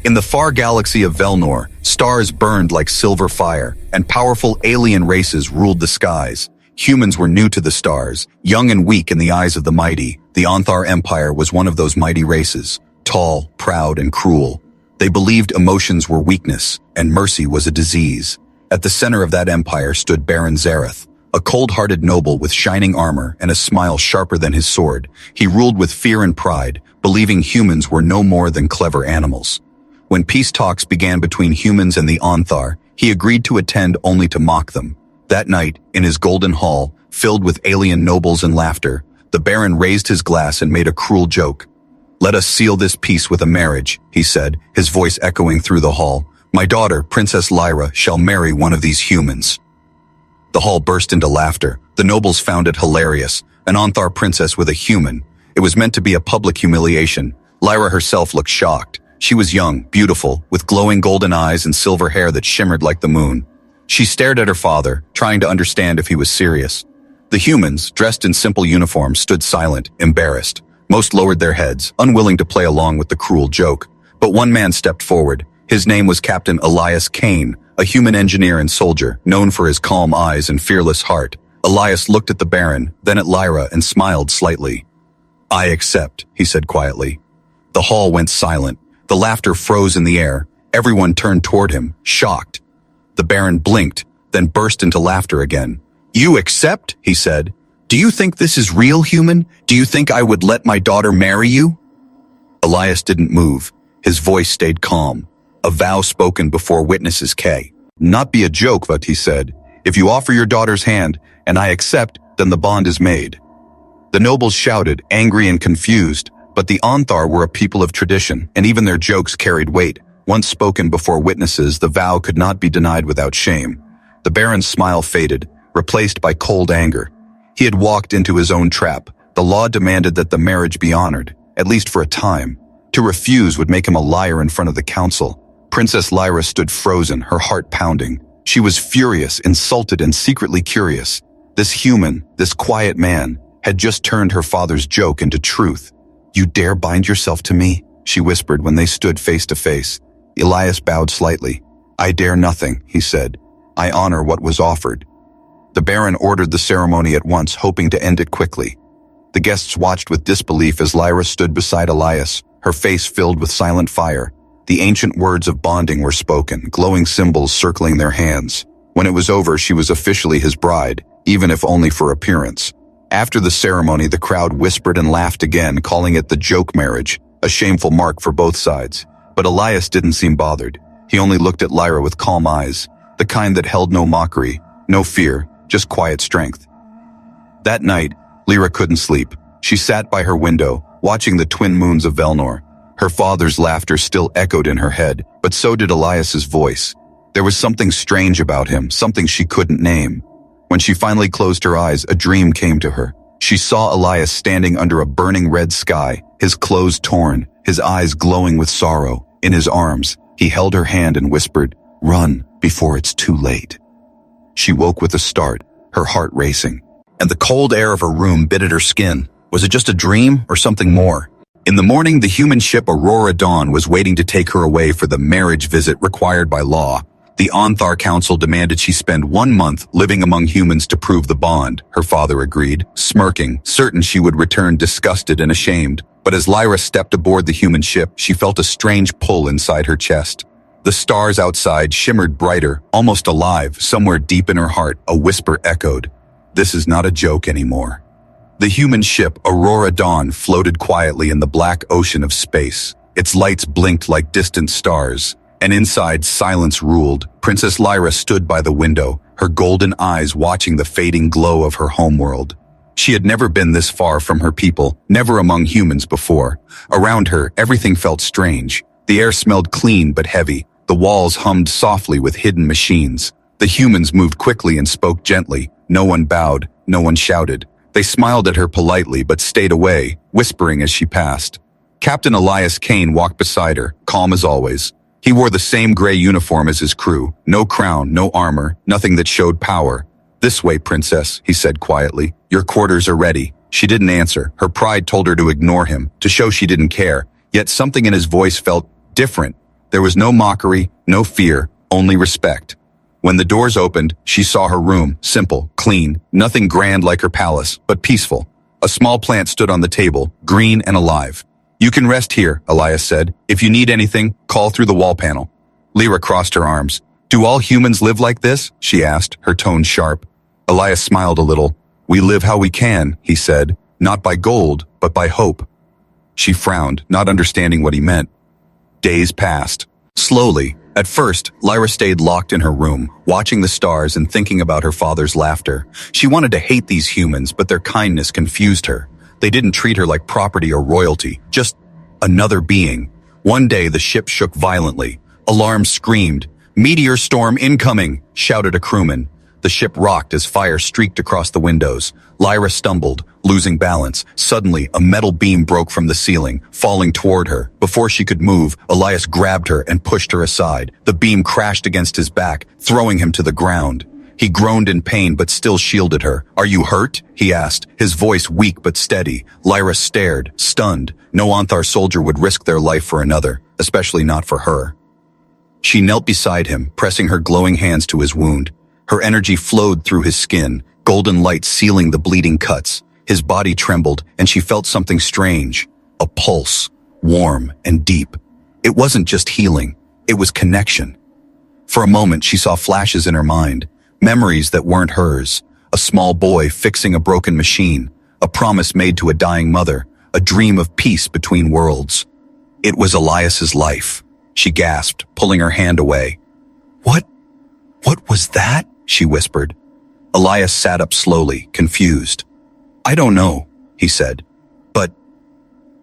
In the far galaxy of Velnor, stars burned like silver fire, and powerful alien races ruled the skies. Humans were new to the stars, young and weak in the eyes of the mighty. The Onthar Empire was one of those mighty races, tall, proud, and cruel. They believed emotions were weakness, and mercy was a disease. At the center of that empire stood Baron Zareth, a cold-hearted noble with shining armor and a smile sharper than his sword. He ruled with fear and pride, believing humans were no more than clever animals. When peace talks began between humans and the Onthar, he agreed to attend only to mock them. That night, in his golden hall, filled with alien nobles and laughter, the Baron raised his glass and made a cruel joke. "Let us seal this peace with a marriage," he said, his voice echoing through the hall. "My daughter, Princess Lyra, shall marry one of these humans." The hall burst into laughter. The nobles found it hilarious. An Onthar princess with a human. It was meant to be a public humiliation. Lyra herself looked shocked. She was young, beautiful, with glowing golden eyes and silver hair that shimmered like the moon. She stared at her father, trying to understand if he was serious. The humans, dressed in simple uniforms, stood silent, embarrassed. Most lowered their heads, unwilling to play along with the cruel joke. But one man stepped forward. His name was Captain Elias Kane, a human engineer and soldier, known for his calm eyes and fearless heart. Elias looked at the Baron, then at Lyra, and smiled slightly. "I accept," he said quietly. The hall went silent. The laughter froze in the air. Everyone turned toward him, shocked. The Baron blinked, then burst into laughter again. "You accept?" he said. "Do you think this is real, human? Do you think I would let my daughter marry you?" Elias didn't move. His voice stayed calm. A vow spoken before witnesses K. "Not be a joke, but," he said. "If you offer your daughter's hand, and I accept, then the bond is made." The nobles shouted, angry and confused, but the Onthar were a people of tradition, and even their jokes carried weight. Once spoken before witnesses, the vow could not be denied without shame. The Baron's smile faded, replaced by cold anger. He had walked into his own trap. The law demanded that the marriage be honored, at least for a time. To refuse would make him a liar in front of the council. Princess Lyra stood frozen, her heart pounding. She was furious, insulted, and secretly curious. This human, this quiet man, had just turned her father's joke into truth. "You dare bind yourself to me?" she whispered when they stood face to face. Elias bowed slightly. "I dare nothing," he said. "I honor what was offered." The Baron ordered the ceremony at once, hoping to end it quickly. The guests watched with disbelief as Lyra stood beside Elias, her face filled with silent fire. The ancient words of bonding were spoken, glowing symbols circling their hands. When it was over, she was officially his bride, even if only for appearance. After the ceremony, the crowd whispered and laughed again, calling it the joke marriage, a shameful mark for both sides. But Elias didn't seem bothered. He only looked at Lyra with calm eyes, the kind that held no mockery, no fear, just quiet strength. That night, Lyra couldn't sleep. She sat by her window, watching the twin moons of Velnor. Her father's laughter still echoed in her head, but so did Elias's voice. There was something strange about him, something she couldn't name. When she finally closed her eyes, a dream came to her. She saw Elias standing under a burning red sky, his clothes torn, his eyes glowing with sorrow. In his arms, he held her hand and whispered, "Run before it's too late." She woke with a start, her heart racing. And the cold air of her room bit at her skin. Was it just a dream or something more? In the morning, the human ship Aurora Dawn was waiting to take her away for the marriage visit required by law. The Onthar Council demanded she spend 1 month living among humans to prove the bond. Her father agreed, smirking, certain she would return disgusted and ashamed. But as Lyra stepped aboard the human ship, she felt a strange pull inside her chest. The stars outside shimmered brighter, almost alive. Somewhere deep in her heart, a whisper echoed, "This is not a joke anymore." The human ship Aurora Dawn floated quietly in the black ocean of space. Its lights blinked like distant stars. And inside, silence ruled. Princess Lyra stood by the window, her golden eyes watching the fading glow of her homeworld. She had never been this far from her people, never among humans before. Around her, everything felt strange. The air smelled clean but heavy. The walls hummed softly with hidden machines. The humans moved quickly and spoke gently. No one bowed, no one shouted. They smiled at her politely but stayed away, whispering as she passed. Captain Elias Kane walked beside her, calm as always. He wore the same gray uniform as his crew, no crown, no armor, nothing that showed power. "This way, princess," he said quietly. "Your quarters are ready." She didn't answer. Her pride told her to ignore him, to show she didn't care. Yet something in his voice felt different. There was no mockery, no fear, only respect. When the doors opened, she saw her room, simple, clean, nothing grand like her palace, but peaceful. A small plant stood on the table, green and alive. "You can rest here," Elias said. "If you need anything, call through the wall panel." Lyra crossed her arms. "Do all humans live like this?" she asked, her tone sharp. Elias smiled a little. "We live how we can," he said, "not by gold, but by hope." She frowned, not understanding what he meant. Days passed. Slowly. At first, Lyra stayed locked in her room, watching the stars and thinking about her father's laughter. She wanted to hate these humans, but their kindness confused her. They didn't treat her like property or royalty, just another being. One day, the ship shook violently. Alarms screamed. "Meteor storm incoming!" shouted a crewman. The ship rocked as fire streaked across the windows. Lyra stumbled, losing balance. Suddenly, a metal beam broke from the ceiling, falling toward her. Before she could move, Elias grabbed her and pushed her aside. The beam crashed against his back, throwing him to the ground. He groaned in pain but still shielded her. "Are you hurt?" he asked, his voice weak but steady. Lyra stared, stunned. No Anthar soldier would risk their life for another, especially not for her. She knelt beside him, pressing her glowing hands to his wound. Her energy flowed through his skin, golden light sealing the bleeding cuts. His body trembled, and she felt something strange. A pulse, warm and deep. It wasn't just healing, it was connection. For a moment, she saw flashes in her mind, memories that weren't hers. A small boy fixing a broken machine, a promise made to a dying mother, a dream of peace between worlds. It was Elias's life. She gasped, pulling her hand away. What was that?" she whispered. Elias sat up slowly, confused. "I don't know," he said, "but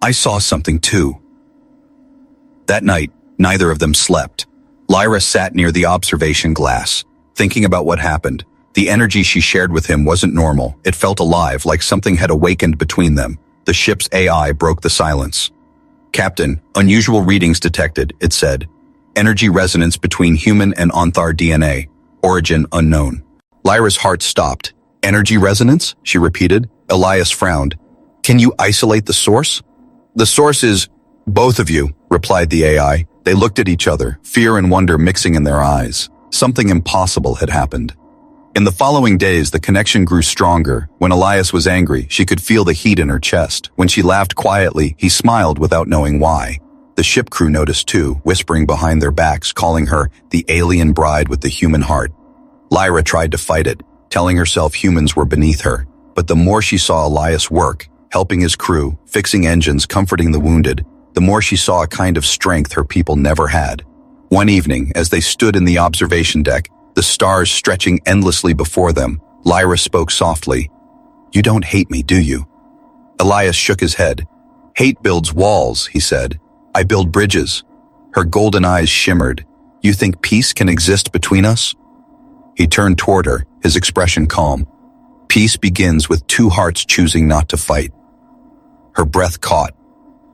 I saw something too." That night, neither of them slept. Lyra sat near the observation glass, thinking about what happened. The energy she shared with him wasn't normal. It felt alive, like something had awakened between them. The ship's AI broke the silence. "Captain, unusual readings detected," it said. "Energy resonance between human and Anthar DNA. Origin unknown." Lyra's heart stopped. "Energy resonance?" she repeated. Elias frowned. "Can you isolate the source?" "The source is both of you," replied the AI. They looked at each other, fear and wonder mixing in their eyes. Something impossible had happened. In the following days, the connection grew stronger. When Elias was angry, she could feel the heat in her chest. When she laughed quietly, he smiled without knowing why. The ship crew noticed too, whispering behind their backs, calling her the alien bride with the human heart. Lyra tried to fight it, telling herself humans were beneath her. But the more she saw Elias work, helping his crew, fixing engines, comforting the wounded, the more she saw a kind of strength her people never had. One evening, as they stood in the observation deck, the stars stretching endlessly before them, Lyra spoke softly. "You don't hate me, do you?" Elias shook his head. "Hate builds walls," he said. "I build bridges." Her golden eyes shimmered. "You think peace can exist between us?" He turned toward her, his expression calm. "Peace begins with two hearts choosing not to fight." Her breath caught.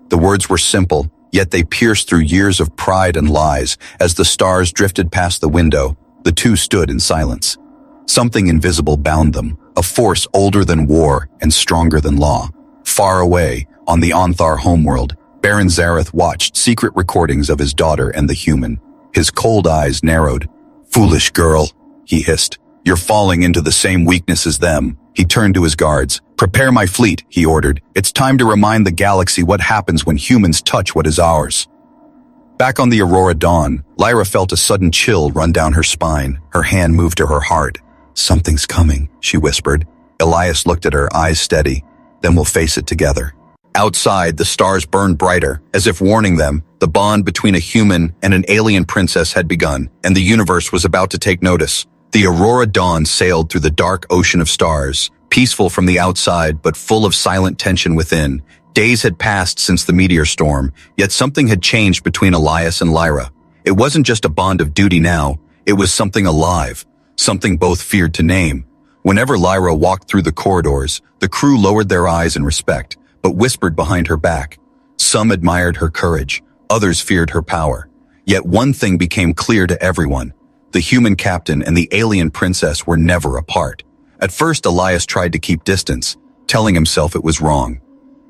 The words were simple, yet they pierced through years of pride and lies. As the stars drifted past the window, the two stood in silence. Something invisible bound them, a force older than war and stronger than law. Far away, on the Anthar homeworld, Baron Zareth watched secret recordings of his daughter and the human. His cold eyes narrowed. "Foolish girl," he hissed. "You're falling into the same weakness as them." He turned to his guards. "Prepare my fleet," he ordered. "It's time to remind the galaxy what happens when humans touch what is ours." Back on the Aurora Dawn, Lyra felt a sudden chill run down her spine. Her hand moved to her heart. "Something's coming," she whispered. Elias looked at her, eyes steady. "Then we'll face it together." Outside, the stars burned brighter, as if warning them. The bond between a human and an alien princess had begun, and the universe was about to take notice. The Aurora Dawn sailed through the dark ocean of stars, peaceful from the outside but full of silent tension within. Days had passed since the meteor storm, yet something had changed between Elias and Lyra. It wasn't just a bond of duty now, it was something alive, something both feared to name. Whenever Lyra walked through the corridors, the crew lowered their eyes in respect, but whispered behind her back. Some admired her courage, others feared her power. Yet one thing became clear to everyone. The human captain and the alien princess were never apart. At first, Elias tried to keep distance, telling himself it was wrong.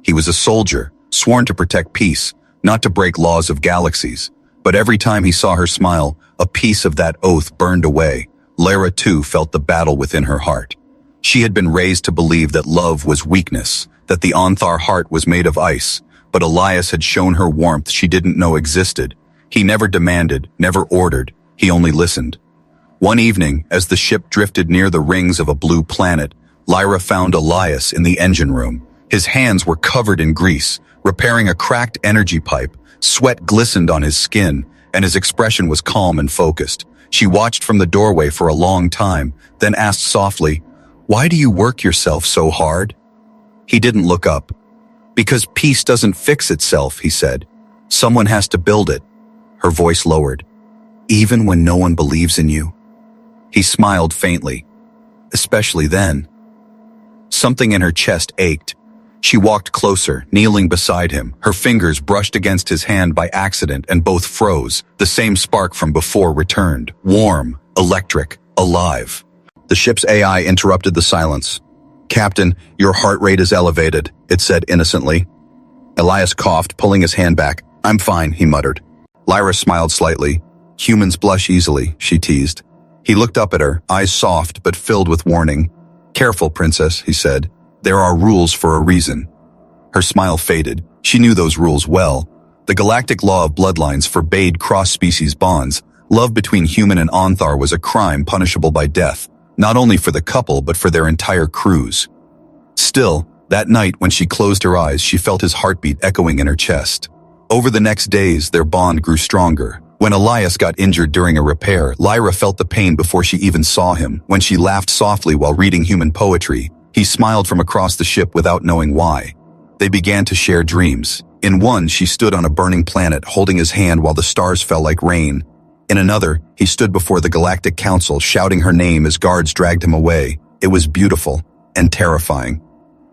He was a soldier, sworn to protect peace, not to break laws of galaxies. But every time he saw her smile, a piece of that oath burned away. Lyra too felt the battle within her heart. She had been raised to believe that love was weakness, that the Onthar heart was made of ice, but Elias had shown her warmth she didn't know existed. He never demanded, never ordered, he only listened. One evening, as the ship drifted near the rings of a blue planet, Lyra found Elias in the engine room. His hands were covered in grease, repairing a cracked energy pipe. Sweat glistened on his skin, and his expression was calm and focused. She watched from the doorway for a long time, then asked softly, "Why do you work yourself so hard?" He didn't look up. "Because peace doesn't fix itself," he said. "Someone has to build it." Her voice lowered. "Even when no one believes in you?" He smiled faintly. "Especially then." Something in her chest ached. She walked closer, kneeling beside him. Her fingers brushed against his hand by accident and both froze. The same spark from before returned. Warm, electric, alive. The ship's AI interrupted the silence. "Captain, your heart rate is elevated," it said innocently. Elias coughed, pulling his hand back. "I'm fine," he muttered. Lyra smiled slightly. "Humans blush easily," she teased. He looked up at her, eyes soft but filled with warning. "Careful, princess," he said. "There are rules for a reason." Her smile faded. She knew those rules well. The galactic law of bloodlines forbade cross-species bonds. Love between human and Onthar was a crime punishable by death, not only for the couple but for their entire crews. Still, that night when she closed her eyes, she felt his heartbeat echoing in her chest. Over the next days, their bond grew stronger. When Elias got injured during a repair, Lyra felt the pain before she even saw him. When she laughed softly while reading human poetry, he smiled from across the ship without knowing why. They began to share dreams. In one, she stood on a burning planet, holding his hand while the stars fell like rain. In another, he stood before the Galactic Council, shouting her name as guards dragged him away. It was beautiful and terrifying.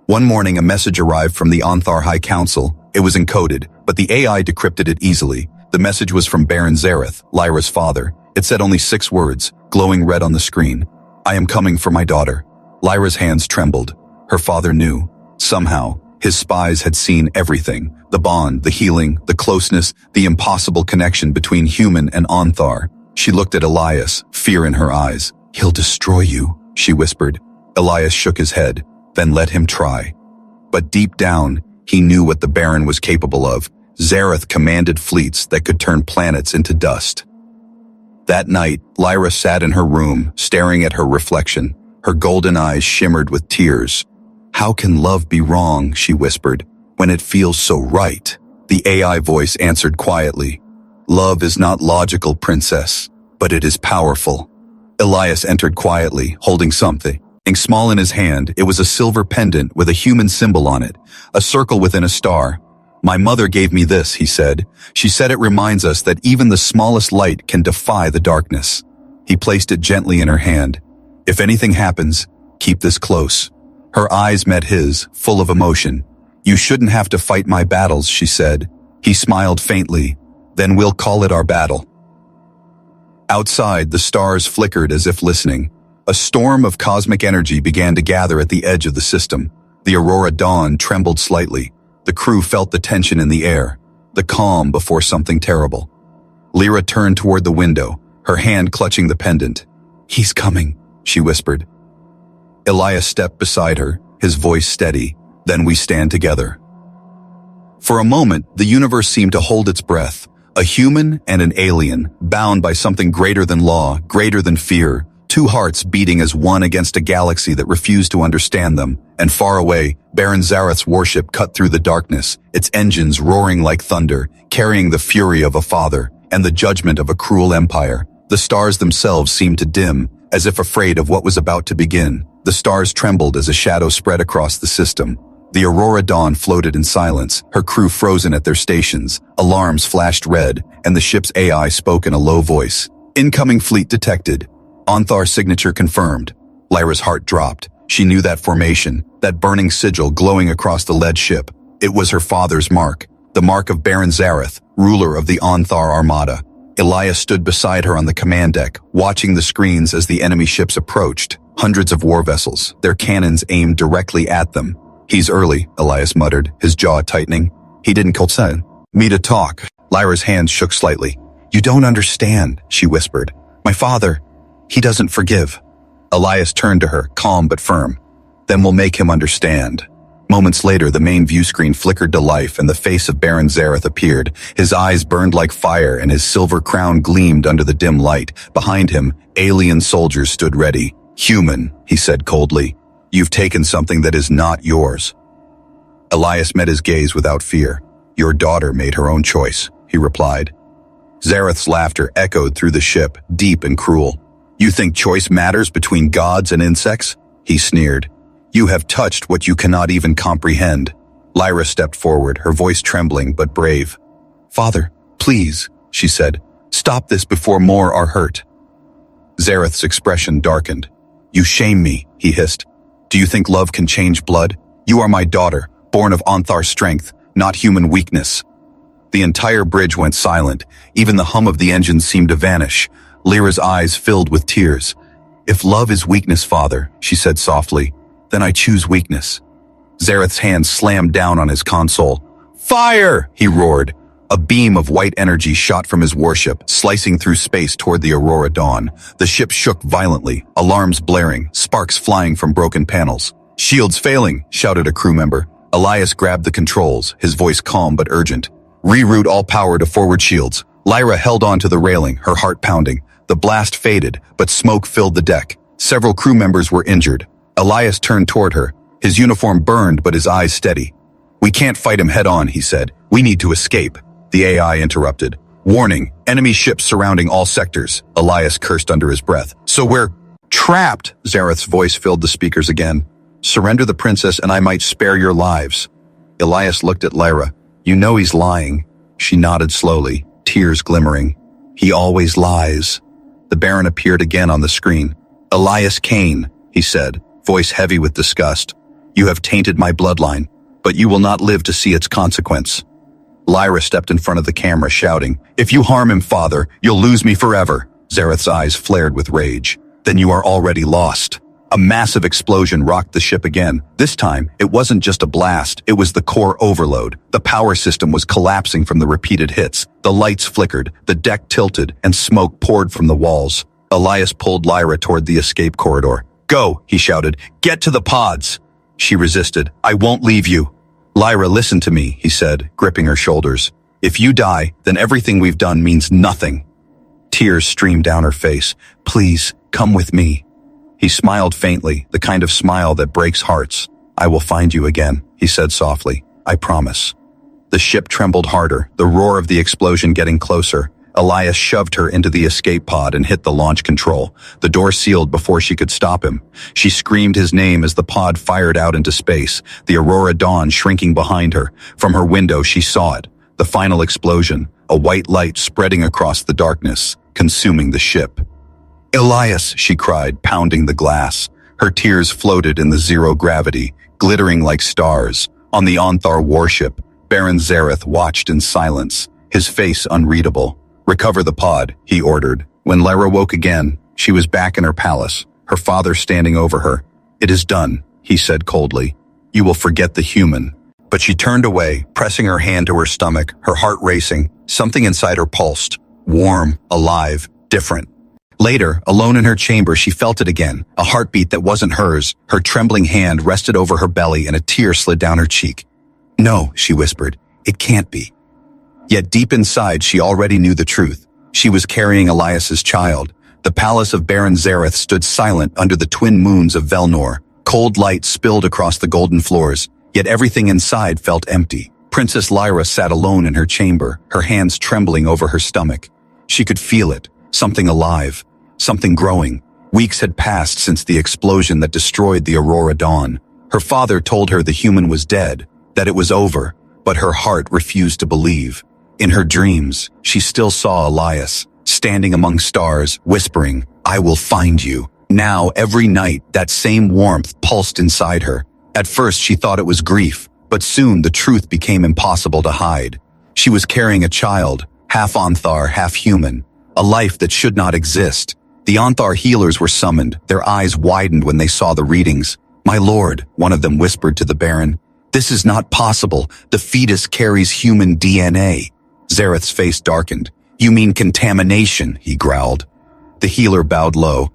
One morning, a message arrived from the Onthar High Council. It was encoded, but the AI decrypted it easily. The message was from Baron Zareth, Lyra's father. It said only 6 words, glowing red on the screen. "I am coming for my daughter." Lyra's hands trembled. Her father knew. Somehow, his spies had seen everything. The bond, the healing, the closeness, the impossible connection between human and Onthar. She looked at Elias, fear in her eyes. "He'll destroy you," she whispered. Elias shook his head, then let him try. But deep down, he knew what the Baron was capable of. Zareth commanded fleets that could turn planets into dust. That night, Lyra sat in her room, staring at her reflection. Her golden eyes shimmered with tears. "How can love be wrong?" she whispered, "when it feels so right?" The AI voice answered quietly. "Love is not logical, princess, but it is powerful." Elias entered quietly, holding something small in his hand. It was a silver pendant with a human symbol on it, a circle within a star. "My mother gave me this," he said. "She said it reminds us that even the smallest light can defy the darkness." He placed it gently in her hand. "If anything happens, keep this close." Her eyes met his, full of emotion. "You shouldn't have to fight my battles," she said. He smiled faintly. "Then we'll call it our battle." Outside, the stars flickered as if listening. A storm of cosmic energy began to gather at the edge of the system. The Aurora Dawn trembled slightly. The crew felt the tension in the air, the calm before something terrible. Lyra turned toward the window, her hand clutching the pendant. "He's coming," she whispered. Elias stepped beside her, his voice steady. "Then we stand together." For a moment, the universe seemed to hold its breath. A human and an alien, bound by something greater than law, greater than fear. 2 hearts beating as one against a galaxy that refused to understand them. And far away, Baron Zareth's warship cut through the darkness, its engines roaring like thunder, carrying the fury of a father and the judgment of a cruel empire. The stars themselves seemed to dim, as if afraid of what was about to begin. The stars trembled as a shadow spread across the system. The Aurora Dawn floated in silence, her crew frozen at their stations. Alarms flashed red, and the ship's AI spoke in a low voice. "Incoming fleet detected. Onthar signature confirmed." Lyra's heart dropped. She knew that formation, that burning sigil glowing across the lead ship. It was her father's mark, the mark of Baron Zareth, ruler of the Onthar Armada. Elias stood beside her on the command deck, watching the screens as the enemy ships approached. Hundreds of war vessels, their cannons aimed directly at them. "He's early," Elias muttered, his jaw tightening. "He didn't call me to talk." Lyra's hands shook slightly. You don't understand, she whispered. My father, he doesn't forgive. Elias turned to her, calm but firm. Then we'll make him understand. Moments later, the main view screen flickered to life and the face of Baron Zareth appeared. His eyes burned like fire and his silver crown gleamed under the dim light. Behind him, alien soldiers stood ready. Human, he said coldly. You've taken something that is not yours. Elias met his gaze without fear. Your daughter made her own choice, he replied. Zareth's laughter echoed through the ship, deep and cruel. You think choice matters between gods and insects? He sneered. You have touched what you cannot even comprehend. Lyra stepped forward, her voice trembling but brave. Father, please, she said. Stop this before more are hurt. Zareth's expression darkened. You shame me, he hissed. Do you think love can change blood? You are my daughter, born of Onthar's strength, not human weakness. The entire bridge went silent. Even the hum of the engine seemed to vanish. Lyra's eyes filled with tears. If love is weakness, father, she said softly, then I choose weakness. Zareth's hand slammed down on his console. Fire! He roared. A beam of white energy shot from his warship, slicing through space toward the Aurora Dawn. The ship shook violently, alarms blaring, sparks flying from broken panels. Shields failing, shouted a crew member. Elias grabbed the controls, his voice calm but urgent. Reroute all power to forward shields. Lyra held on to the railing, her heart pounding. The blast faded, but smoke filled the deck. Several crew members were injured. Elias turned toward her. His uniform burned, but his eyes steady. We can't fight him head on, he said. We need to escape. The AI interrupted. Warning, enemy ships surrounding all sectors. Elias cursed under his breath. So we're trapped, Zareth's voice filled the speakers again. Surrender the princess and I might spare your lives. Elias looked at Lyra. You know he's lying. She nodded slowly, tears glimmering. He always lies. The Baron appeared again on the screen. Elias Kane, he said, voice heavy with disgust. You have tainted my bloodline, but you will not live to see its consequence. Lyra stepped in front of the camera, shouting, If you harm him, father, you'll lose me forever. Zareth's eyes flared with rage. Then you are already lost. A massive explosion rocked the ship again. This time, it wasn't just a blast, it was the core overload. The power system was collapsing from the repeated hits. The lights flickered, the deck tilted, and smoke poured from the walls. Elias pulled Lyra toward the escape corridor. Go, he shouted. Get to the pods. She resisted. I won't leave you. Lyra, listen to me, he said, gripping her shoulders. If you die, then everything we've done means nothing. Tears streamed down her face. Please, come with me. He smiled faintly, the kind of smile that breaks hearts. I will find you again, he said softly. I promise. The ship trembled harder, the roar of the explosion getting closer. Elias shoved her into the escape pod and hit the launch control. The door sealed before she could stop him. She screamed his name as the pod fired out into space, the Aurora Dawn shrinking behind her. From her window, she saw it. The final explosion, a white light spreading across the darkness, consuming the ship. Elias, she cried, pounding the glass. Her tears floated in the zero gravity, glittering like stars. On the Onthar warship, Baron Zareth watched in silence, his face unreadable. Recover the pod, he ordered. When Lyra woke again, she was back in her palace, her father standing over her. It is done, he said coldly. You will forget the human. But she turned away, pressing her hand to her stomach, her heart racing. Something inside her pulsed. Warm, alive, different. Later, alone in her chamber, she felt it again, a heartbeat that wasn't hers. Her trembling hand rested over her belly and a tear slid down her cheek. No, she whispered, it can't be. Yet deep inside, she already knew the truth. She was carrying Elias's child. The palace of Baron Zareth stood silent under the twin moons of Velnor. Cold light spilled across the golden floors, yet everything inside felt empty. Princess Lyra sat alone in her chamber, her hands trembling over her stomach. She could feel it. Something alive, something growing. Weeks had passed since the explosion that destroyed the Aurora Dawn. Her father told her the human was dead, that it was over, but her heart refused to believe. In her dreams, she still saw Elias, standing among stars, whispering, I will find you. Now, every night, that same warmth pulsed inside her. At first, she thought it was grief, but soon the truth became impossible to hide. She was carrying a child, half Onthar, half human. A life that should not exist. The Onthar healers were summoned, their eyes widened when they saw the readings. My lord, one of them whispered to the Baron, this is not possible. The fetus carries human DNA. Zareth's face darkened. You mean contamination, he growled. The healer bowed low.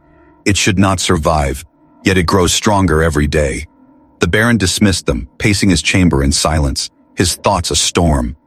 It should not survive, yet it grows stronger every day. The Baron dismissed them, pacing his chamber in silence, his thoughts a storm.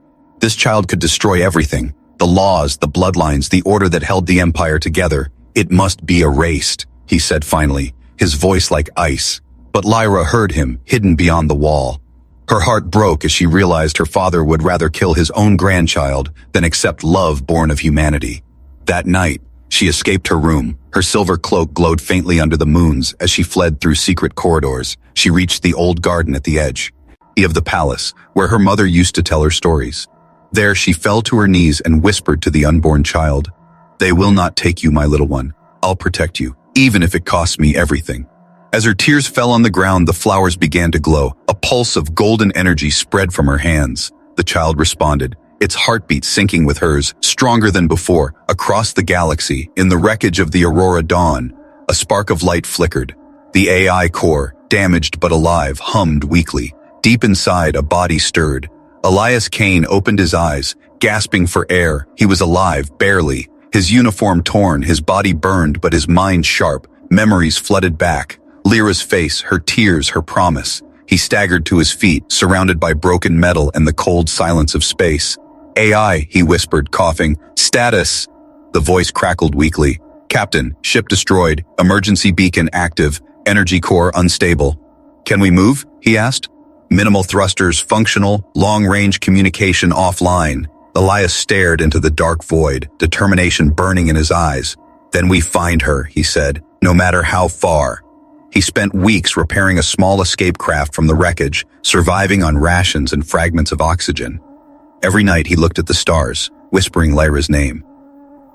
This child could destroy everything. The laws, the bloodlines, the order that held the Empire together. It must be erased, he said finally, his voice like ice. But Lyra heard him, hidden beyond the wall. Her heart broke as she realized her father would rather kill his own grandchild than accept love born of humanity. That night, she escaped her room. Her silver cloak glowed faintly under the moons as she fled through secret corridors. She reached the old garden at the edge of the palace, where her mother used to tell her stories. There she fell to her knees and whispered to the unborn child, "They will not take you, my little one. I'll protect you, even if it costs me everything." As her tears fell on the ground, the flowers began to glow. A pulse of golden energy spread from her hands. The child responded, its heartbeat syncing with hers, stronger than before. Across the galaxy, in the wreckage of the Aurora Dawn, a spark of light flickered. The AI core, damaged but alive, hummed weakly. Deep inside, a body stirred. Elias Kane opened his eyes, gasping for air. He was alive, barely. His uniform torn, his body burned, but his mind sharp. Memories flooded back. Lyra's face, her tears, her promise. He staggered to his feet, surrounded by broken metal and the cold silence of space. "AI," he whispered, coughing. "Status." The voice crackled weakly. "Captain, ship destroyed. Emergency beacon active. Energy core unstable." "Can we move?" he asked. "Minimal thrusters functional, long-range communication offline." Elias stared into the dark void, determination burning in his eyes. "Then we find her," he said, "no matter how far." He spent weeks repairing a small escape craft from the wreckage, surviving on rations and fragments of oxygen. Every night he looked at the stars, whispering Lyra's name.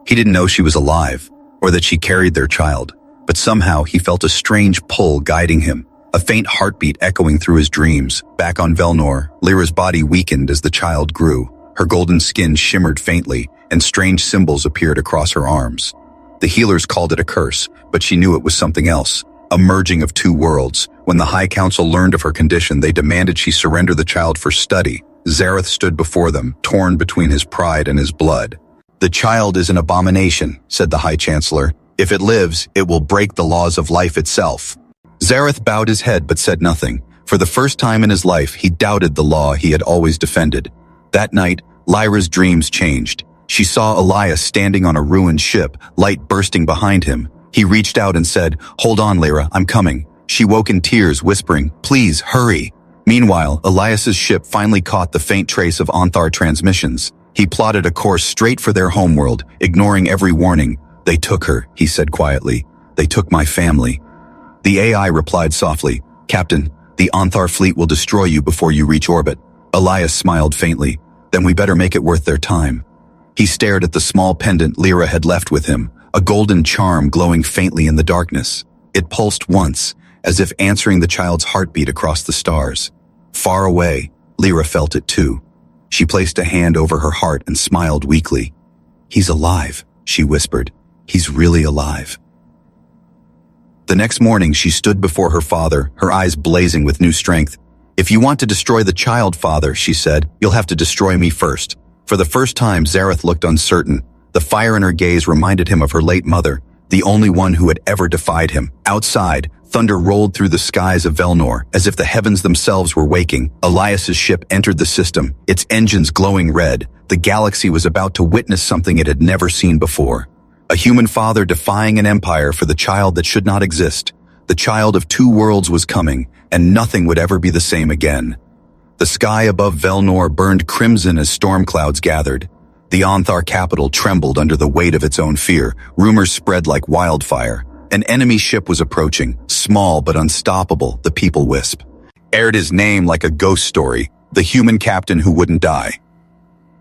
He didn't know she was alive, or that she carried their child, but somehow he felt a strange pull guiding him, a faint heartbeat echoing through his dreams. Back on Velnor, Lyra's body weakened as the child grew. Her golden skin shimmered faintly, and strange symbols appeared across her arms. The healers called it a curse, but she knew it was something else. A merging of two worlds. When the High Council learned of her condition, they demanded she surrender the child for study. Zareth stood before them, torn between his pride and his blood. "The child is an abomination," said the High Chancellor. "If it lives, it will break the laws of life itself." Zareth bowed his head but said nothing. For the first time in his life, he doubted the law he had always defended. That night, Lyra's dreams changed. She saw Elias standing on a ruined ship, light bursting behind him. He reached out and said, "Hold on, Lyra, I'm coming." She woke in tears, whispering, "Please, hurry." Meanwhile, Elias's ship finally caught the faint trace of Onthar transmissions. He plotted a course straight for their homeworld, ignoring every warning. "They took her," he said quietly. "They took my family." The AI replied softly, "Captain, the Onthar fleet will destroy you before you reach orbit." Elias smiled faintly. "Then we better make it worth their time." He stared at the small pendant Lyra had left with him, a golden charm glowing faintly in the darkness. It pulsed once, as if answering the child's heartbeat across the stars. Far away, Lyra felt it too. She placed a hand over her heart and smiled weakly. "He's alive," she whispered. "He's really alive." The next morning, she stood before her father, her eyes blazing with new strength. "If you want to destroy the child, father," she said, "you'll have to destroy me first." For the first time, Zareth looked uncertain. The fire in her gaze reminded him of her late mother, the only one who had ever defied him. Outside, thunder rolled through the skies of Velnor, as if the heavens themselves were waking. Elias's ship entered the system, its engines glowing red. The galaxy was about to witness something it had never seen before. A human father defying an empire for the child that should not exist. The child of two worlds was coming, and nothing would ever be the same again. The sky above Velnor burned crimson as storm clouds gathered. The Onthar capital trembled under the weight of its own fear. Rumors spread like wildfire. An enemy ship was approaching, small but unstoppable, the people wisp. Aired his name like a ghost story, the human captain who wouldn't die.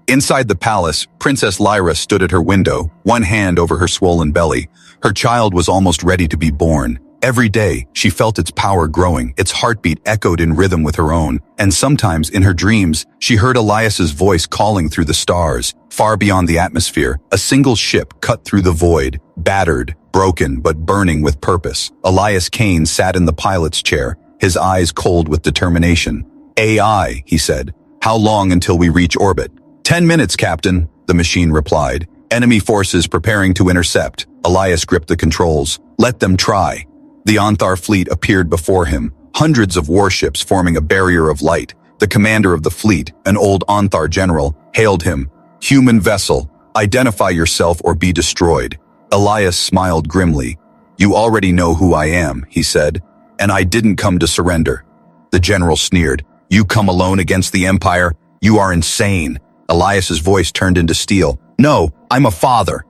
Inside the palace, Princess Lyra stood at her window, one hand over her swollen belly. Her child was almost ready to be born. Every day, she felt its power growing, its heartbeat echoed in rhythm with her own, and sometimes, in her dreams, she heard Elias's voice calling through the stars. Far beyond the atmosphere, a single ship cut through the void, battered, broken, but burning with purpose. Elias Kane sat in the pilot's chair, his eyes cold with determination. "AI," he said. "How long until we reach orbit?" 10 minutes, Captain," the machine replied. Enemy forces preparing to intercept. Elias gripped the controls. Let them try. The Onthar fleet appeared before him, hundreds of warships forming a barrier of light. The commander of the fleet, an old Onthar general, hailed him. Human vessel, identify yourself or be destroyed. Elias smiled grimly. You already know who I am, he said, and I didn't come to surrender. The general sneered. You come alone against the Empire? You are insane. Elias's voice turned into steel. No, I'm a father.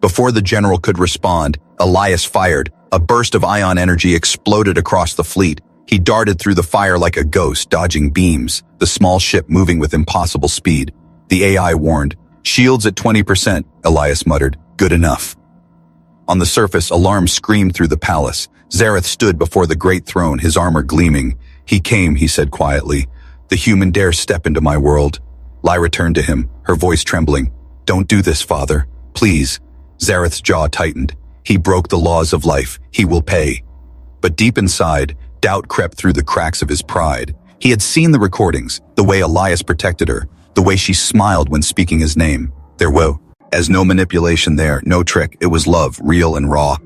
Before the general could respond, Elias fired. A burst of ion energy exploded across the fleet. He darted through the fire like a ghost, dodging beams, the small ship moving with impossible speed. The AI warned. Shields at 20%, Elias muttered. Good enough. On the surface, alarms screamed through the palace. Zareth stood before the great throne, his armor gleaming. He came, he said quietly. The human dare step into my world. Lyra turned to him, her voice trembling. Don't do this, father. Please. Zareth's jaw tightened. He broke the laws of life. He will pay. But deep inside, doubt crept through the cracks of his pride. He had seen the recordings, the way Elias protected her, the way she smiled when speaking his name. There was no manipulation there, no trick. It was love, real and raw.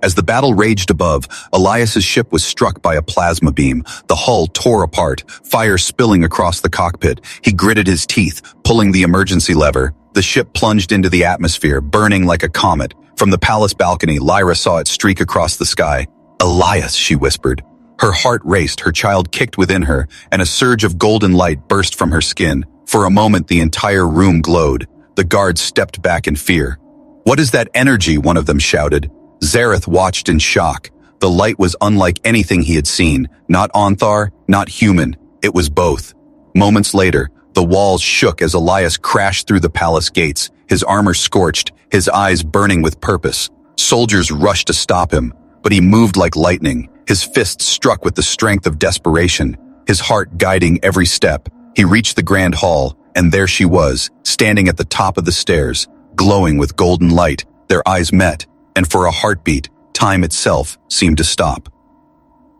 As the battle raged above, Elias's ship was struck by a plasma beam. The hull tore apart, fire spilling across the cockpit. He gritted his teeth, pulling the emergency lever. The ship plunged into the atmosphere, burning like a comet. From the palace balcony, Lyra saw it streak across the sky. Elias, she whispered. Her heart raced, her child kicked within her, and a surge of golden light burst from her skin. For a moment, the entire room glowed. The guards stepped back in fear. What is that energy? One of them shouted. Zareth watched in shock. The light was unlike anything he had seen. Not Onthar, not human. It was both. Moments later, the walls shook as Elias crashed through the palace gates, his armor scorched, his eyes burning with purpose. Soldiers rushed to stop him, but he moved like lightning, his fists struck with the strength of desperation, his heart guiding every step. He reached the grand hall, and there she was, standing at the top of the stairs, glowing with golden light. Their eyes met, and for a heartbeat, time itself seemed to stop.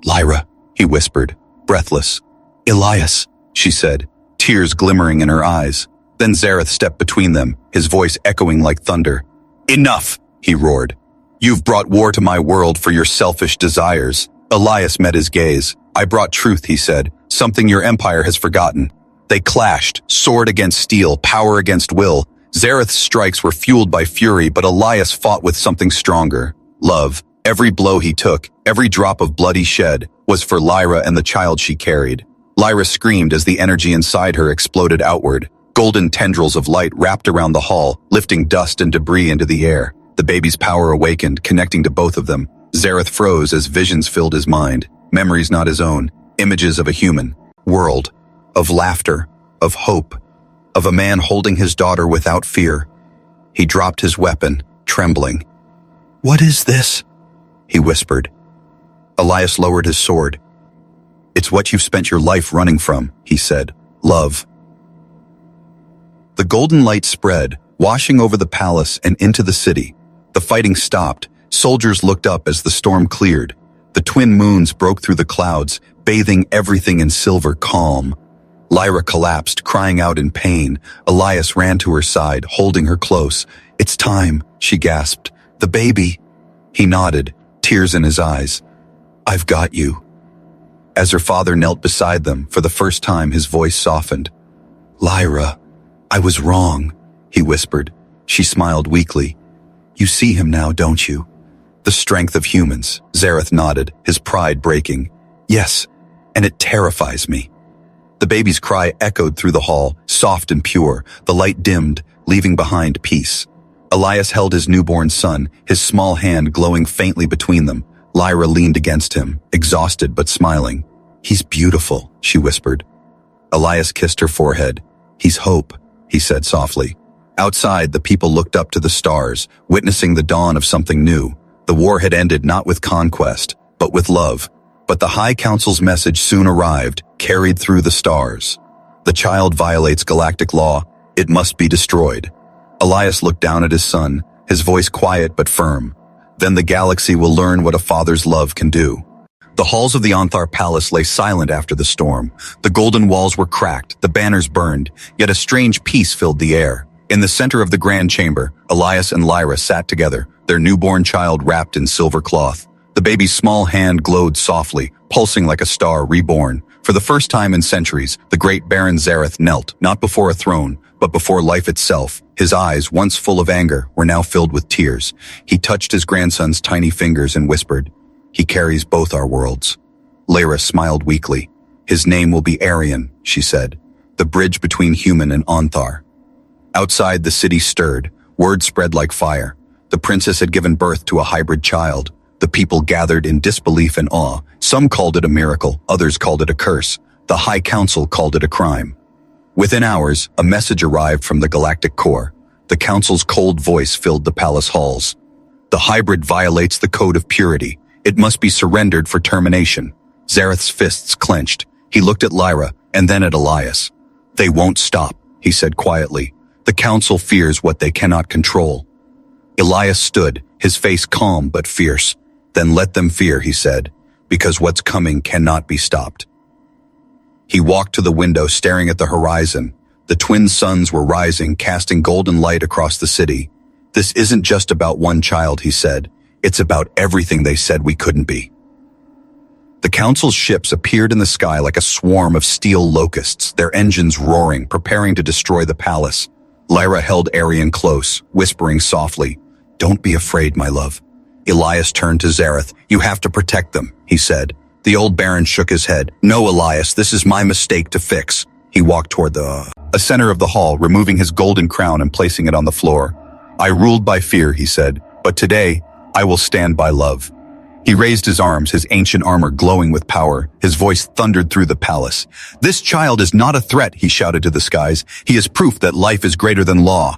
Lyra, he whispered, breathless. Elias, she said, tears glimmering in her eyes. Then Zareth stepped between them, his voice echoing like thunder. Enough, he roared. You've brought war to my world for your selfish desires. Elias met his gaze. I brought truth, he said, something your empire has forgotten. They clashed, sword against steel, power against will. Zareth's strikes were fueled by fury, but Elias fought with something stronger. Love. Every blow he took, every drop of blood he shed, was for Lyra and the child she carried. Lyra screamed as the energy inside her exploded outward. Golden tendrils of light wrapped around the hall, lifting dust and debris into the air. The baby's power awakened, connecting to both of them. Zareth froze as visions filled his mind. Memories not his own. Images of a human world. Of laughter. Of hope. Of a man holding his daughter without fear. He dropped his weapon, trembling. What is this? He whispered. Elias lowered his sword. It's what you've spent your life running from, he said. Love. The golden light spread, washing over the palace and into the city. The fighting stopped. Soldiers looked up as the storm cleared. The twin moons broke through the clouds, bathing everything in silver calm. Lyra collapsed, crying out in pain. Elias ran to her side, holding her close. It's time, she gasped. The baby. He nodded, tears in his eyes. I've got you. As her father knelt beside them, for the first time his voice softened. Lyra, I was wrong, he whispered. She smiled weakly. You see him now, don't you? The strength of humans, Zareth nodded, his pride breaking. Yes, and it terrifies me. The baby's cry echoed through the hall, soft and pure. The light dimmed, leaving behind peace. Elias held his newborn son, his small hand glowing faintly between them. Lyra leaned against him, exhausted but smiling. He's beautiful, she whispered. Elias kissed her forehead. He's hope, he said softly. Outside, the people looked up to the stars, witnessing the dawn of something new. The war had ended not with conquest, but with love. But the High Council's message soon arrived, carried through the stars. The child violates galactic law. It must be destroyed. Elias looked down at his son, his voice quiet but firm. Then the galaxy will learn what a father's love can do. The halls of the Onthar Palace lay silent after the storm. The golden walls were cracked, the banners burned, yet a strange peace filled the air. In the center of the grand chamber, Elias and Lyra sat together, their newborn child wrapped in silver cloth. The baby's small hand glowed softly, pulsing like a star reborn. For the first time in centuries, the great Baron Zareth knelt, not before a throne, but before life itself. His eyes, once full of anger, were now filled with tears. He touched his grandson's tiny fingers and whispered, "He carries both our worlds." Lyra smiled weakly. "His name will be Arian," she said, "the bridge between human and Onthar." Outside, the city stirred. Word spread like fire. The princess had given birth to a hybrid child. The people gathered in disbelief and awe. Some called it a miracle, others called it a curse. The High Council called it a crime. Within hours, a message arrived from the Galactic Core. The Council's cold voice filled the palace halls. "The hybrid violates the code of purity. It must be surrendered for termination." Zareth's fists clenched. He looked at Lyra and then at Elias. "They won't stop," he said quietly. "The Council fears what they cannot control." Elias stood, his face calm but fierce. "Then let them fear," he said, "because what's coming cannot be stopped." He walked to the window, staring at the horizon. The twin suns were rising, casting golden light across the city. "This isn't just about one child," he said. "It's about everything they said we couldn't be." The Council's ships appeared in the sky like a swarm of steel locusts, their engines roaring, preparing to destroy the palace. Lyra held Arian close, whispering softly, "Don't be afraid, my love." Elias turned to Zareth. "You have to protect them," he said. The old Baron shook his head. "No, Elias, this is my mistake to fix." He walked toward the center of the hall, removing his golden crown and placing it on the floor. "I ruled by fear," he said, "but today I will stand by love." He raised his arms, his ancient armor glowing with power. His voice thundered through the palace. "This child is not a threat," he shouted to the skies. "He is proof that life is greater than law."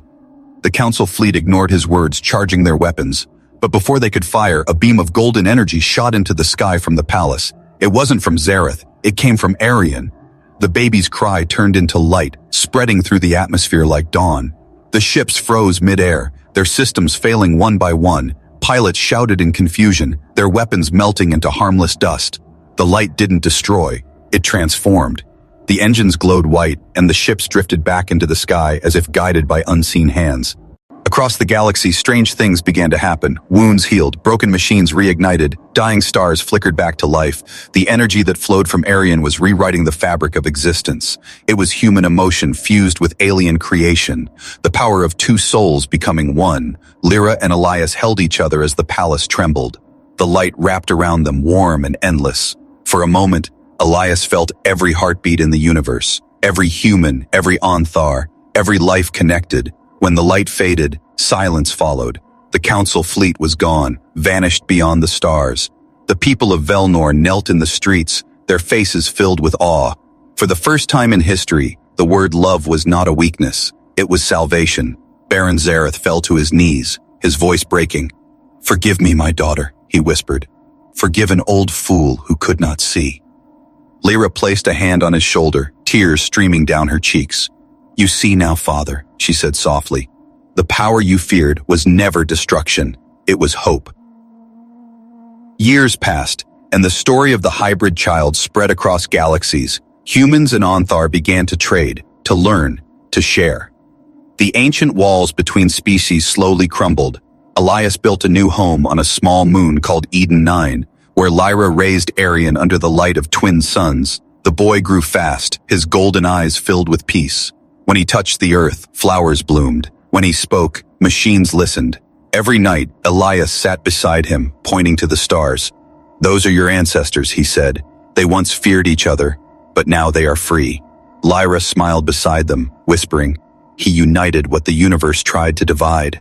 The Council fleet ignored his words, charging their weapons. But before they could fire, a beam of golden energy shot into the sky from the palace. It wasn't from Zareth, it came from Arian. The baby's cry turned into light, spreading through the atmosphere like dawn. The ships froze mid-air, their systems failing one by one. Pilots shouted in confusion, their weapons melting into harmless dust. The light didn't destroy, it transformed. The engines glowed white, and the ships drifted back into the sky as if guided by unseen hands. Across the galaxy, strange things began to happen. Wounds healed, broken machines reignited, dying stars flickered back to life. The energy that flowed from Arian was rewriting the fabric of existence. It was human emotion fused with alien creation. The power of two souls becoming one. Lyra and Elias held each other as the palace trembled. The light wrapped around them, warm and endless. For a moment, Elias felt every heartbeat in the universe. Every human, every Onthar, every life connected. When the light faded, silence followed. The Council fleet was gone, vanished beyond the stars. The people of Velnor knelt in the streets, their faces filled with awe. For the first time in history, the word love was not a weakness, it was salvation. Baron Zareth fell to his knees, his voice breaking. "Forgive me, my daughter," he whispered. "Forgive an old fool who could not see." Lyra placed a hand on his shoulder, tears streaming down her cheeks. "You see now, Father," she said softly. "The power you feared was never destruction, it was hope." Years passed, and the story of the hybrid child spread across galaxies. Humans and Onthar began to trade, to learn, to share. The ancient walls between species slowly crumbled. Elias built a new home on a small moon called Eden 9, where Lyra raised Arian under the light of twin suns. The boy grew fast, his golden eyes filled with peace. When he touched the earth, flowers bloomed. When he spoke, machines listened. Every night, Elias sat beside him, pointing to the stars. "Those are your ancestors," he said. "They once feared each other, but now they are free." Lyra smiled beside them, whispering, "He united what the universe tried to divide."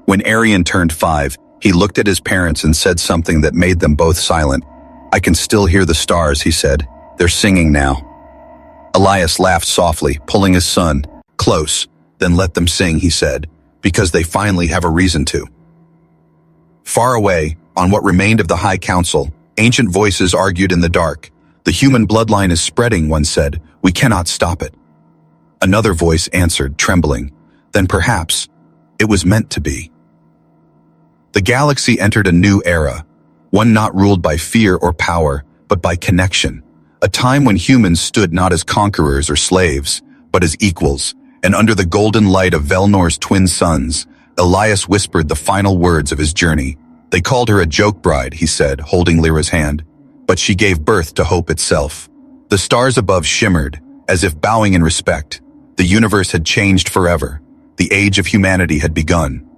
When Arian turned 5, he looked at his parents and said something that made them both silent. "I can still hear the stars," he said. "They're singing now." Elias laughed softly, pulling his son close. "Then let them sing," he said, "because they finally have a reason to." Far away, on what remained of the High Council, ancient voices argued in the dark. "The human bloodline is spreading," one said. "We cannot stop it." Another voice answered, trembling. "Then perhaps it was meant to be." The galaxy entered a new era, one not ruled by fear or power, but by connection. A time when humans stood not as conquerors or slaves, but as equals. and under the golden light of Velnor's twin suns, Elias whispered the final words of his journey. They called her a joke bride, he said, holding Lyra's hand, but she gave birth to hope itself. The stars above shimmered, as if bowing in respect. The universe had changed forever. The age of humanity had begun.